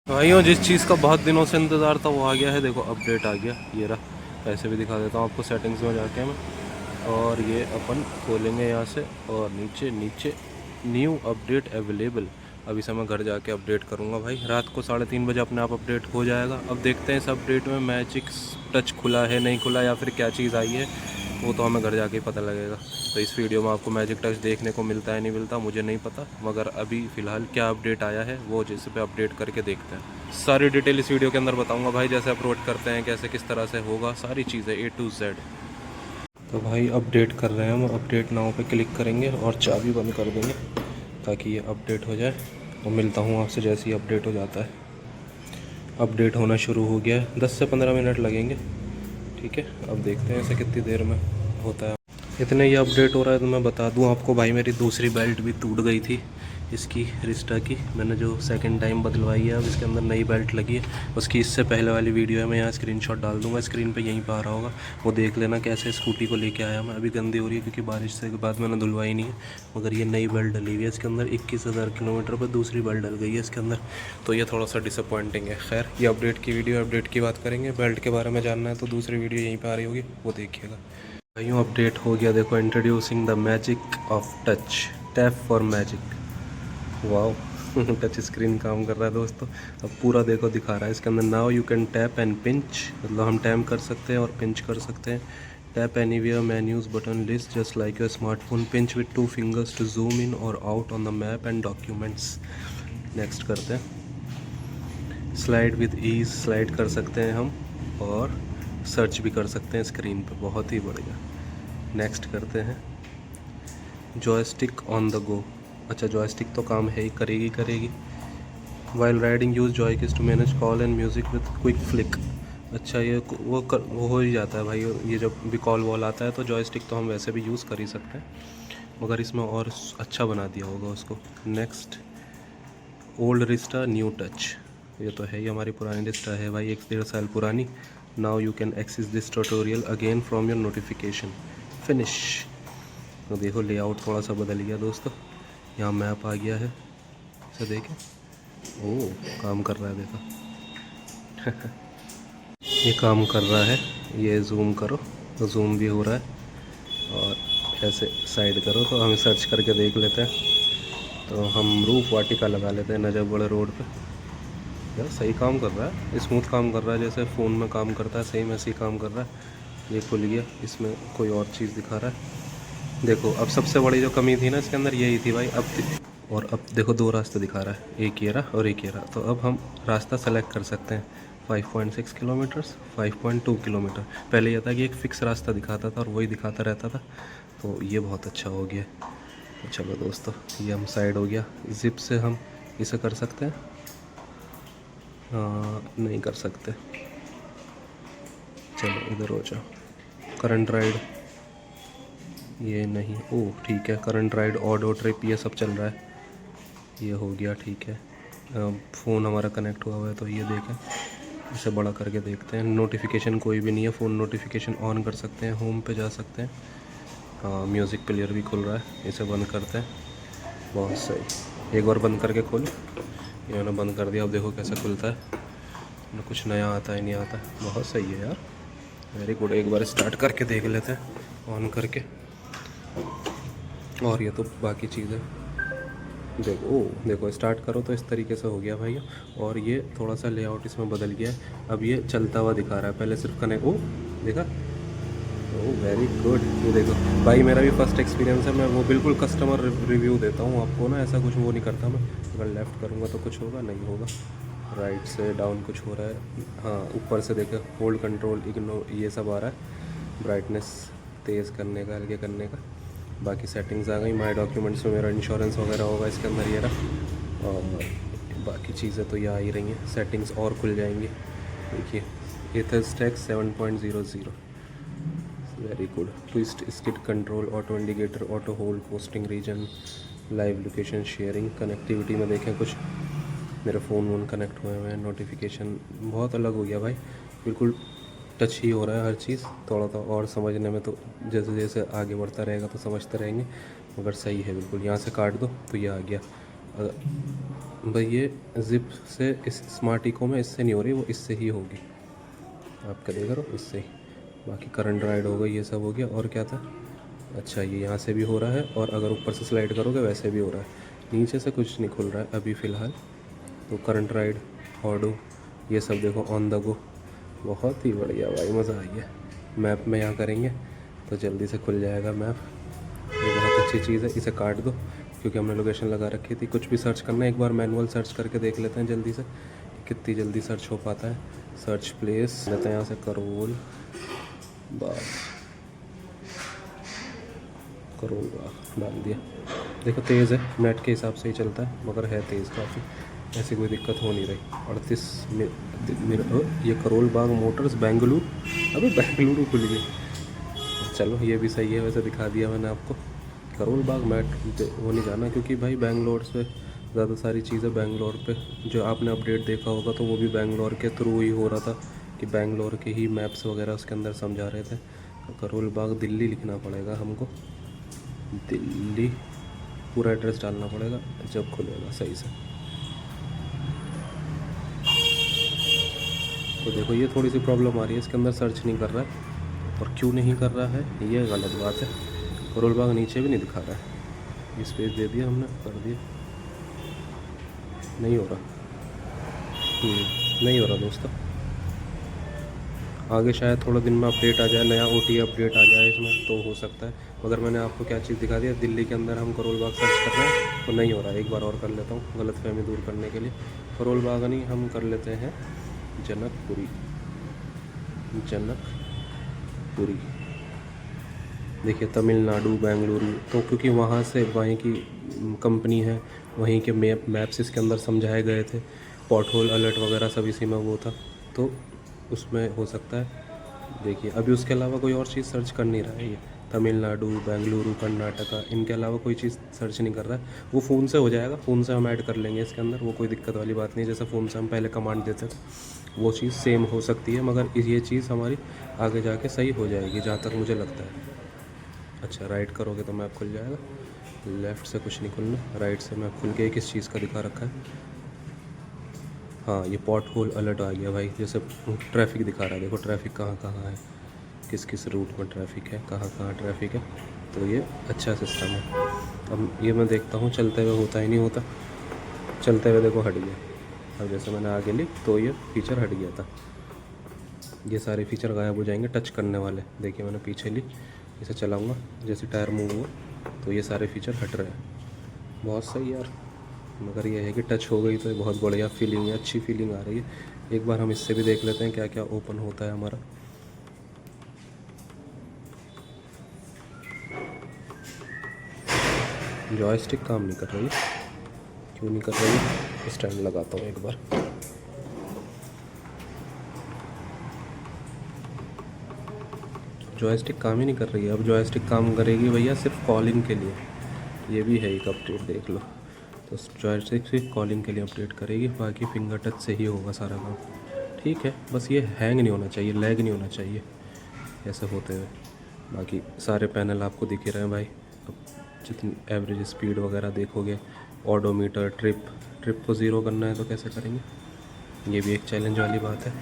भाइयों जिस चीज़ का बहुत दिनों से इंतज़ार था वो आ गया है। देखो अपडेट आ गया, ये रहा। ऐसे भी दिखा देता हूँ आपको सेटिंग्स में जाके मैं। और ये अपन खोलेंगे यहाँ से और नीचे नीचे न्यू अपडेट अवेलेबल। अभी से मैं घर जाके अपडेट करूँगा भाई। रात को 3:30 बजे अपने आप अपडेट हो जाएगा। अब देखते हैं इस अपडेट में मैजिक टच खुला है नहीं खुला या फिर क्या चीज़ आई है, वो तो हमें घर जाके ही पता लगेगा। तो इस वीडियो में आपको मैजिक टच देखने को मिलता है नहीं मिलता मुझे नहीं पता, मगर अभी फ़िलहाल क्या अपडेट आया है वो जिस पे अपडेट करके देखते हैं। सारी डिटेल इस वीडियो के अंदर बताऊंगा भाई, जैसे अपलोड करते हैं कैसे किस तरह से होगा, सारी चीज़ें A to Z। तो भाई अपडेट कर रहे हैं हम। अपडेट नाउ पे क्लिक करेंगे और चाबी बंद कर देंगे ताकि ये अपडेट हो जाए। और मिलता हूँ आपसे जैसे ही अपडेट हो जाता है। अपडेट होना शुरू हो गया है, 10 से 15 मिनट लगेंगे। ठीक है, अब देखते हैं इसे कितनी देर में होता है। इतने ही अपडेट हो रहा है तो मैं बता दूं आपको भाई, मेरी दूसरी बेल्ट भी टूट गई थी इसकी, रिस्टा की। मैंने जो सेकंड टाइम बदलवाई है, अब इसके अंदर नई बेल्ट लगी है। उसकी इससे पहले वाली वीडियो है, मैं यहाँ स्क्रीनशॉट डाल दूंगा स्क्रीन पे, यहीं पे आ रहा होगा, वो देख लेना कैसे स्कूटी को लेके आया मैं। अभी गंदी हो रही है क्योंकि बारिश से के बाद मैंने धुलवाई नहीं है, मगर ये नई बेल्ट डली हुई है इसके अंदर। 21,000 किलोमीटर पर दूसरी बेल्ट डल गई है इसके अंदर, तो ये थोड़ा सा डिसअपॉइंटिंग है। खैर ये अपडेट की वीडियो, अपडेट की बात करेंगे। बेल्ट के बारे में जानना है तो दूसरी वीडियो यहीं पर आ रही होगी, वो देखिएगा। भाइयों अपडेट हो गया, देखो introducing the magic of touch, tap for magic. Wow touch screen काम कर रहा है दोस्तों। अब पूरा देखो दिखा रहा है इसके अंदर। Now you can tap and pinch, मतलब हम टैप कर सकते हैं और पिंच कर सकते हैं। Tap anywhere menus button list just like your smartphone. Pinch with 2 fingers to zoom in और out on the map and documents. Next करते हैं। स्लाइड विद ईज, स्लाइड कर सकते हैं हम और सर्च भी कर सकते हैं स्क्रीन पर, बहुत ही बढ़िया। नेक्स्ट करते हैं। जॉयस्टिक ऑन द गो, अच्छा जॉयस्टिक तो काम है ही, करेगी। वाइल राइडिंग यूज जॉय किस to manage call and music with quick flick. अच्छा ये वो हो ही जाता है भाई, ये जब भी कॉल वॉल आता है तो जॉयस्टिक तो हम वैसे भी यूज़ कर ही सकते हैं, मगर इसमें और अच्छा बना दिया होगा उसको। Next, old Rizta new touch, ये तो है ही हमारी पुरानी रिस्टा है भाई, 1-1.5 साल पुरानी। Now you can access this tutorial again from your notification. Finish. तो देखो लेआउट थोड़ा सा बदल गया दोस्तों, यहाँ मैप आ गया है, इसे देखें। ओह काम कर रहा है देखो ये काम कर रहा है। ये जूम करो तो जूम भी हो रहा है, और ऐसे साइड करो तो हम सर्च करके देख लेते हैं। तो हम रूप वाटिका लगा लेते हैं नजफगढ़ रोड पे। यार सही काम कर रहा है, स्मूथ काम कर रहा है, जैसे फ़ोन में काम करता है सेम ऐसे ही काम कर रहा है। ये खुल गया, इसमें कोई और चीज़ दिखा रहा है। देखो अब सबसे बड़ी जो कमी थी ना इसके अंदर यही थी भाई। और अब देखो 2 रास्ते दिखा रहा है, एक ये रहा और एक ये रहा। तो अब हम रास्ता सेलेक्ट कर सकते हैं। 5.6 किलोमीटर्स, 5.2 किलोमीटर। पहले यह था कि एक फ़िक्स रास्ता दिखाता था और वही दिखाता रहता था, तो ये बहुत अच्छा हो गया। तो चलो दोस्तों ये हम साइड हो गया। ज़िप से हम इसे कर सकते हैं, नहीं कर सकते। चलो इधर हो जाओ। करंट राइड, ये नहीं, ओह ठीक है। करंट राइड, ऑडो ट्रिप, ये सब चल रहा है, ये हो गया ठीक है। फ़ोन हमारा कनेक्ट हुआ हुआ है तो ये देखें, इसे बड़ा करके देखते हैं। नोटिफिकेशन कोई भी नहीं है, फ़ोन नोटिफिकेशन ऑन कर सकते हैं, होम पे जा सकते हैं। हाँ म्यूज़िक प्लेयर भी खुल रहा है, इसे बंद करते हैं। बहुत सही, एक बार बंद करके खोल, ये मैंने बंद कर दिया। अब देखो कैसे खुलता है, कुछ नया आता है नहीं आता। बहुत सही है यार, वेरी गुड। एक बार स्टार्ट करके देख लेते हैं ऑन करके। और ये तो बाकी चीज़ें देखो, देखो स्टार्ट करो तो इस तरीके से हो गया भाई। और ये थोड़ा सा लेआउट इसमें बदल गया है, अब ये चलता हुआ दिखा रहा है, पहले सिर्फ कनेक्ट। ओ देखा, ओ वेरी गुड। ये देखो भाई मेरा भी फर्स्ट एक्सपीरियंस है, मैं वो बिल्कुल कस्टमर रिव्यू देता हूँ आपको ना, ऐसा कुछ वो नहीं करता मैं। अगर लेफ़्ट करूँगा तो कुछ होगा, नहीं होगा। राइट से डाउन कुछ हो रहा है, हाँ ऊपर से देखो होल्ड कंट्रोल इग्नोर, ये सब आ रहा है। ब्राइटनेस तेज़ करने का, हल्के करने का। बाकी सेटिंग्स आ गई। माय डॉक्यूमेंट्स में मेरा इंश्योरेंस वगैरह होगा इसके अंदर, ये रहा। और बाकी चीज़ें तो ये आ ही रही हैं, सेटिंग्स और खुल जाएंगी। देखिए Ather Stack 7.00, very good. Twist skid control, auto indicator, auto hold, posting region, live location sharing. Connectivity में देखें कुछ मेरे फ़ोन वोन कनेक्ट हुए हुए हैं। नोटिफिकेशन बहुत अलग हो गया भाई, बिल्कुल टच ही हो रहा है हर चीज़। थोड़ा सा और समझने में तो जैसे जैसे आगे बढ़ता रहेगा तो समझते रहेंगे, मगर सही है बिल्कुल। यहाँ से काट दो तो ये आ गया। भाई ये जिप से इस स्मार्ट इको में इससे नहीं हो रही, वो इससे ही होगी। आप क्या देख रहे हो, इससे ही। बाकी करंट राइड हो गई, ये सब हो गया। और क्या था, अच्छा ये यहाँ से भी हो रहा है, और अगर ऊपर से स्लाइड करोगे वैसे भी हो रहा है। नीचे से कुछ नहीं खुल रहा है अभी फ़िलहाल। तो करंट राइड, ऑडो, ये सब देखो ऑन द गो। बहुत ही बढ़िया भाई, मज़ा आई है। मैप में यहाँ करेंगे तो जल्दी से खुल जाएगा मैप। ये बहुत अच्छी चीज़ है, इसे काट दो क्योंकि हमने लोकेशन लगा रखी थी। कुछ भी सर्च करना है एक बार मैनुअल सर्च करके देख लेते हैं जल्दी से, कितनी जल्दी सर्च हो पाता है। सर्च प्लेस लेते हैं यहाँ से, करोल बाग, करोल बाग डाल दिया। देखो तेज़ है, नेट के हिसाब से ही चलता है मगर है तेज़ काफ़ी, ऐसी कोई दिक्कत हो नहीं रही। 38 ये करोल बाग मोटर्स बेंगलुरु, अभी बेंगलुरु खुल गई। चलो ये भी सही है, वैसे दिखा दिया मैंने आपको। करोल बाग मैट वो नहीं जाना क्योंकि भाई बेंगलोर से ज़्यादा सारी चीज़ें बेंगलोर पे, जो आपने अपडेट देखा होगा तो वो भी बेंगलोर के थ्रू ही हो रहा था कि बेंगलोर के ही मैप्स वगैरह उसके अंदर समझा रहे थे। करोल बाग दिल्ली लिखना पड़ेगा हमको, दिल्ली पूरा एड्रेस डालना पड़ेगा जब खुलेगा सही से। तो देखो ये थोड़ी सी प्रॉब्लम आ रही है, इसके अंदर सर्च नहीं कर रहा है। और क्यों नहीं कर रहा है, ये गलत बात है। करोल बाग नीचे भी नहीं दिखा रहा है, स्पेस दे दिया हमने, कर दिया, नहीं हो रहा। नहीं हो रहा दोस्तों। आगे शायद थोड़ा दिन में अपडेट आ जाए, नया OTA अपडेट आ जाए इसमें तो हो सकता है। मगर मैंने आपको क्या चीज़ दिखा दी, दिल्ली के अंदर हम करोल बाग सर्च कर रहे हैं तो नहीं हो रहा है। एक बार और कर लेता हूँ गलतफहमी दूर करने के लिए। करोल बाग नहीं, हम कर लेते हैं जनकपुरी, जनकपुरी। देखिए तमिलनाडु बेंगलुरु, तो क्योंकि वहाँ से वहीं की कंपनी है, वहीं के मैप्स इसके अंदर समझाए गए थे, पॉट होल अलर्ट वगैरह सब इसी में वो था, तो उसमें हो सकता है। देखिए अभी उसके अलावा कोई और चीज़ सर्च कर नहीं रहा है ये, तमिलनाडु बेंगलुरु कर्नाटका, इनके अलावा कोई चीज़ सर्च नहीं कर रहा है। वो फ़ोन से हो जाएगा, फ़ोन से हम ऐड कर लेंगे इसके अंदर, वो कोई दिक्कत वाली बात नहीं। जैसे फ़ोन से हम पहले कमांड देते थे वो चीज़ सेम हो सकती है, मगर ये चीज़ हमारी आगे जाके सही हो जाएगी जहाँ तक मुझे लगता है। अच्छा राइट करोगे तो मैप खुल जाएगा, लेफ़्ट से कुछ नहीं खुलना, राइट से मैप खुल के किस चीज़ का दिखा रखा है। हाँ ये पॉट होल अलर्ट आ गया भाई, जैसे ट्रैफिक दिखा रहा है, देखो ट्रैफिक कहाँ कहाँ है, किस किस रूट में ट्रैफिक है, कहाँ कहाँ ट्रैफिक है। तो ये अच्छा सिस्टम है। अब ये मैं देखता हूँ चलते हुए होता ही नहीं होता, चलते हुए देखो हट गया। अब जैसे मैंने आगे ली तो ये फीचर हट गया था, ये सारे फीचर गायब हो जाएंगे टच करने वाले। देखिए मैंने पीछे ली, इसे चलाऊँगा, जैसे टायर मूव हुआ तो ये सारे फीचर हट रहे हैं। बहुत सही यार, मगर ये है कि टच हो गई तो बहुत बढ़िया फीलिंग है, अच्छी फीलिंग आ रही है। एक बार हम इससे भी देख लेते हैं क्या क्या ओपन होता है हमारा। जॉयस्टिक काम नहीं कर रही है, क्यों नहीं कर रही है, स्टैंड लगाता हूँ एक बार। जॉयस्टिक काम ही नहीं कर रही है। अब जॉयस्टिक काम करेगी भैया सिर्फ कॉलिंग के लिए, ये भी है एक अपडेट देख लो। तो जॉयस्टिक सिर्फ कॉलिंग के लिए अपडेट करेगी, बाकी फिंगर टच से ही होगा सारा काम। ठीक है, बस ये हैंग नहीं होना चाहिए, लैग नहीं होना चाहिए ऐसे होते हुए। बाकी सारे पैनल आपको दिख ही रहे हैं भाई। अब जितनी एवरेज स्पीड वगैरह देखोगे, ऑडोमीटर, ट्रिप को ज़ीरो करना है तो कैसे करेंगे, ये भी एक चैलेंज वाली बात है।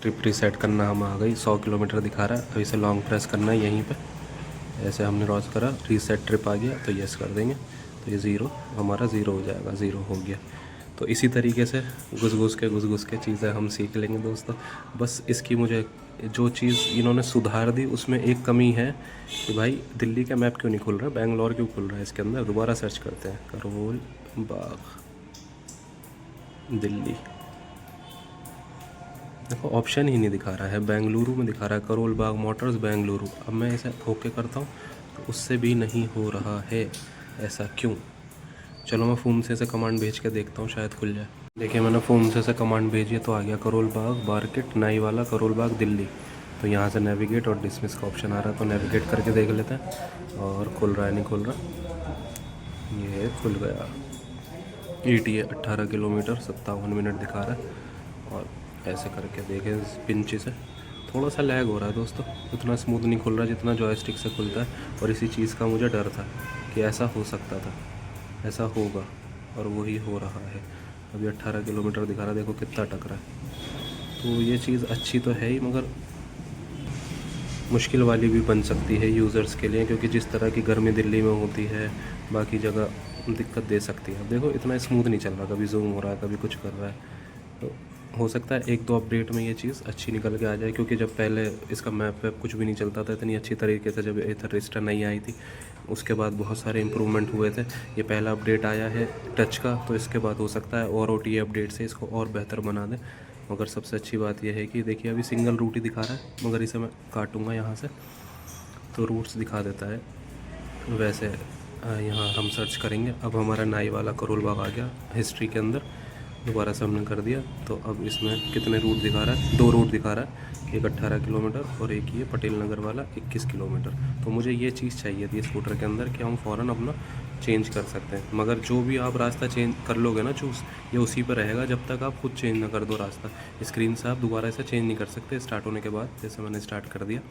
ट्रिप रीसेट करना हम आ गई, 100 किलोमीटर दिखा रहा है, अब इसे लॉन्ग प्रेस करना है यहीं पे, ऐसे हमने क्रॉस करा, रीसेट ट्रिप आ गया तो यस कर देंगे, तो ये ज़ीरो हमारा ज़ीरो हो जाएगा, ज़ीरो हो गया। तो इसी तरीके से घुस घुस के चीज़ें हम सीख लेंगे दोस्तों। बस इसकी मुझे जो चीज़ इन्होंने सुधार दी उसमें एक कमी है कि भाई दिल्ली का मैप क्यों नहीं खुल रहा, बेंगलोर क्यों खुल रहा है इसके अंदर। दोबारा सर्च करते हैं, करोल बाग दिल्ली, देखो ऑप्शन ही नहीं दिखा रहा है, बेंगलुरु में दिखा रहा है करोल बाग मोटर्स बेंगलुरु। अब मैं इसे ओके करता हूँ तो उससे भी नहीं हो रहा है, ऐसा क्यों। चलो मैं फ़ोन से कमांड भेज के देखता हूँ, शायद खुल जाए। देखिए मैंने फ़ोन से कमांड भेजी तो आ गया करोल बाग मार्केट नाई वाला करोल बाग दिल्ली। तो यहाँ से नेविगेट और डिसमिस का ऑप्शन आ रहा है, तो नेविगेट करके देख लेते हैं और खुल रहा है नहीं खुल रहा। ये खुल गया, ETA 18 किलोमीटर 57 मिनट दिखा रहा है। और ऐसे करके देखें पिंच से, थोड़ा सा लैग हो रहा है दोस्तों, उतना स्मूथ नहीं खुल रहा जितना जॉयस्टिक से खुलता है। और इसी चीज़ का मुझे डर था कि ऐसा हो सकता था, ऐसा होगा, और वही हो रहा है। अभी 18 किलोमीटर दिखा रहा है, देखो कितना अटक रहा है। तो ये चीज़ अच्छी तो है ही, मगर मुश्किल वाली भी बन सकती है यूज़र्स के लिए, क्योंकि जिस तरह की गर्मी दिल्ली में होती है बाकी जगह दिक्कत दे सकती है। अब देखो इतना स्मूथ नहीं चल रहा, कभी जूम हो रहा है, कभी कुछ कर रहा है। तो हो सकता है 1-2 अपडेट में ये चीज़ अच्छी निकल के आ जाए, क्योंकि जब पहले इसका मैप वैप कुछ भी नहीं चलता था इतनी अच्छी तरीके से, जब एथर रजिस्टर नहीं आई थी उसके बाद बहुत सारे इम्प्रूवमेंट हुए थे। ये पहला अपडेट आया है टच का, तो इसके बाद हो सकता है और OTA अपडेट से इसको और बेहतर बना दें। मगर सबसे अच्छी बात यह है कि देखिए अभी सिंगल रूट ही दिखा रहा है, मगर इसे मैं काटूँगा यहाँ से तो रूट्स दिखा देता है। वैसे यहाँ हम सर्च करेंगे। अब हमारा नाई वाला करोल बाग आ गया हिस्ट्री के अंदर, दोबारा से हमने कर दिया। तो अब इसमें कितने रूट दिखा रहा है, 2 रूट दिखा रहा है, एक 18 किलोमीटर और एक ये पटेल नगर वाला 21 किलोमीटर। तो मुझे ये चीज़ चाहिए थी स्कूटर के अंदर कि हम फ़ौरन अपना चेंज कर सकते हैं। मगर जो भी आप रास्ता चेंज कर लोगे ना चूज़, ये उसी पर रहेगा जब तक आप खुद चेंज ना कर दो रास्ता। स्क्रीन से आप दोबारा इसे चेंज नहीं कर सकते स्टार्ट होने के बाद, जैसे मैंने स्टार्ट कर दिया।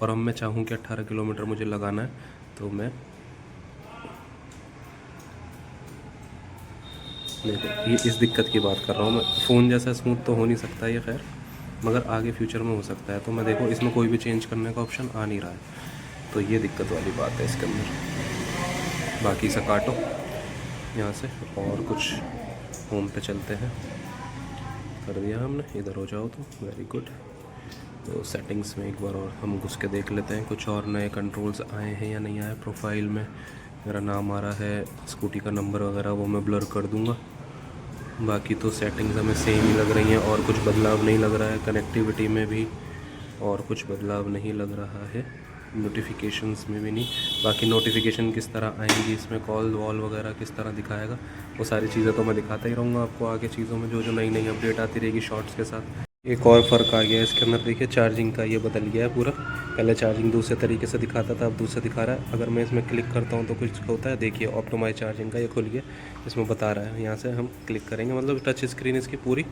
और अब मैं चाहूँ कि 18 किलोमीटर मुझे लगाना है तो मैं देखो ये इस दिक्कत की बात कर रहा हूँ मैं। फ़ोन जैसा स्मूथ तो हो नहीं सकता ये, खैर, मगर आगे फ्यूचर में हो सकता है। तो मैं देखो इसमें कोई भी चेंज करने का ऑप्शन आ नहीं रहा है, तो ये दिक्कत वाली बात है इसके अंदर। बाकी से काटो यहाँ से और कुछ होम पे चलते हैं। कर दिया हमने, इधर हो जाओ तो वेरी गुड। तो सेटिंग्स में एक बार और हम घुस के देख लेते हैं कुछ और नए कंट्रोल्स आए हैं या नहीं आए। प्रोफाइल में मेरा नाम आ रहा है, स्कूटी का नंबर वगैरह वो मैं ब्लर कर दूंगा। बाकी तो सेटिंग्स हमें सेम ही लग रही हैं और कुछ बदलाव नहीं लग रहा है। कनेक्टिविटी में भी और कुछ बदलाव नहीं लग रहा है, नोटिफिकेशंस में भी नहीं। बाकी नोटिफिकेशन किस तरह आएंगी इसमें, कॉल वॉल वगैरह किस तरह दिखाएगा, वो सारी चीज़ें तो मैं दिखाता ही रहूँगा आपको आगे चीज़ों में, जो जो नई नई अपडेट आती रहेगी शॉर्ट्स के साथ। एक और फ़र्क आ गया है इसके अंदर, देखिए चार्जिंग का ये बदल गया है पूरा। पहले चार्जिंग दूसरे तरीके से दिखाता था, अब दूसरा दिखा रहा है। अगर मैं इसमें क्लिक करता हूँ तो कुछ होता है, देखिए ऑप्टिमाइज चार्जिंग का ये खुल गया, इसमें बता रहा है। यहाँ से हम क्लिक करेंगे, मतलब टच स्क्रीन इसकी पूरी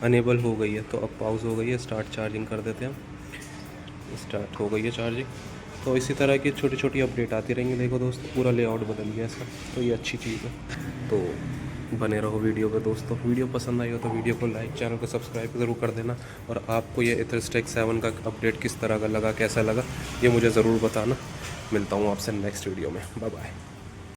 अनेबल हो गई है। तो अब पॉज हो गई है, स्टार्ट चार्जिंग कर देते हैं हम। स्टार्ट हो गई है चार्जिंग। तो इसी तरह की छोटी छोटी अपडेट आती रहेंगी। देखो दोस्तों पूरा लेआउट बदल गया इसका, तो ये अच्छी चीज़ है। तो बने रहो वीडियो पे दोस्तों। वीडियो पसंद आई हो तो वीडियो को लाइक, चैनल को सब्सक्राइब ज़रूर कर देना। और आपको ये एथरस्टेक 7 का अपडेट किस तरह का लगा, कैसा लगा, ये मुझे ज़रूर बताना। मिलता हूँ आपसे नेक्स्ट वीडियो में। Bye bye.